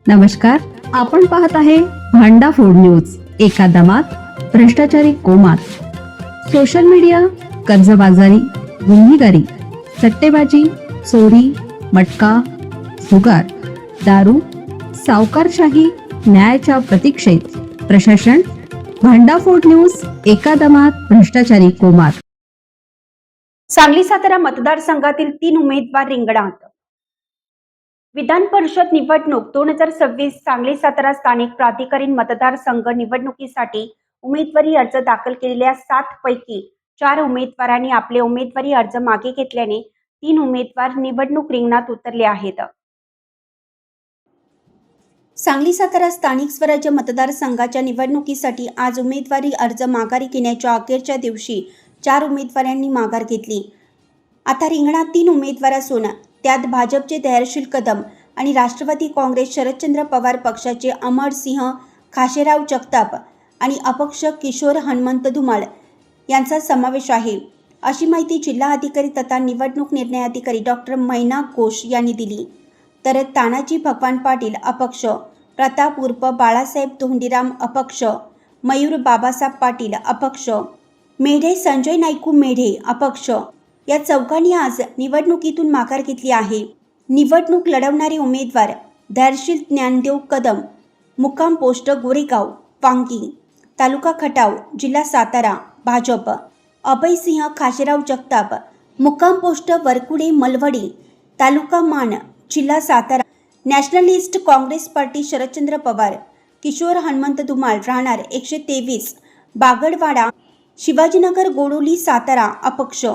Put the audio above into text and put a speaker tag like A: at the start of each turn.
A: नमस्कार, आपण पाहत आहे भांडा फोड न्यूज. एका दमात भ्रष्टाचारी कोमात. सोशल मीडिया, कर्जबाजारी, गुन्हेगारी, सट्टेबाजी, चोरी, मटका, जुगार, दारू, सावकारशाही, न्यायाच्या प्रतीक्षेत प्रशासन. भांडाफोड न्यूज. एका दमात भ्रष्टाचारी कोमात.
B: सांगली सातारा मतदारसंघातील 3 उमेदवार रिंगणात. विधान परिषद निवडणूक 2026 सांगली सातारा स्थानिक प्राधिकारी मतदारसंघ निवडणुकीसाठी उमेदवारी अर्ज दाखल केलेल्या 7 पैकी 4 उमेदवारांनी आपले उमेदवारी अर्ज मागे घेतल्याने 3 उमेदवार निवडणूक रिंगणात उतरले आहेत. सांगली सातारा स्थानिक स्वराज्य मतदारसंघाच्या निवडणुकीसाठी आज उमेदवारी अर्ज माघारी घेण्याच्या अखेरच्या दिवशी 4 उमेदवारांनी माघार घेतली. आता रिंगणात 3 उमेदवार असून त्यात भाजपचे धैर्यशील कदम आणि राष्ट्रवादी काँग्रेस शरदचंद्र पवार पक्षाचे अमरसिंह खाशेराव जगताप आणि अपक्ष किशोर हनुमंत धुमाळ यांचा समावेश आहे, अशी माहिती जिल्हा अधिकारी तथा निवडणूक निर्णय अधिकारी डॉक्टर मैना घोष यांनी दिली. तर तानाजी भगवान पाटील अपक्ष, प्रताप उर्फ बाळासाहेब धोंडीराम अपक्ष, मयूर बाबासाहेब पाटील अपक्ष, मेढे संजय नाईकू मेढे अपक्ष या चौघांनी आज निवडणुकीतून माघार घेतली आहे. निवडणूक लढवणारे उमेदवार धैर्यशील ज्ञानदेव कदम, मुक्काम पोस्ट गोरेगाव वांगी, तालुका खटाव, जिल्हा सातारा भाजप, अभयसिंह खाशेराव जगताप, मुक्काम पोस्ट वरकुडे मलवडी, तालुका मान, जिल्हा सातारा नॅशनलिस्ट काँग्रेस पार्टी शरदचंद्र पवार, किशोर हनुमंत धुमाळ राहणार 123 बागडवाडा शिवाजीनगर गोडोली सातारा अपक्ष,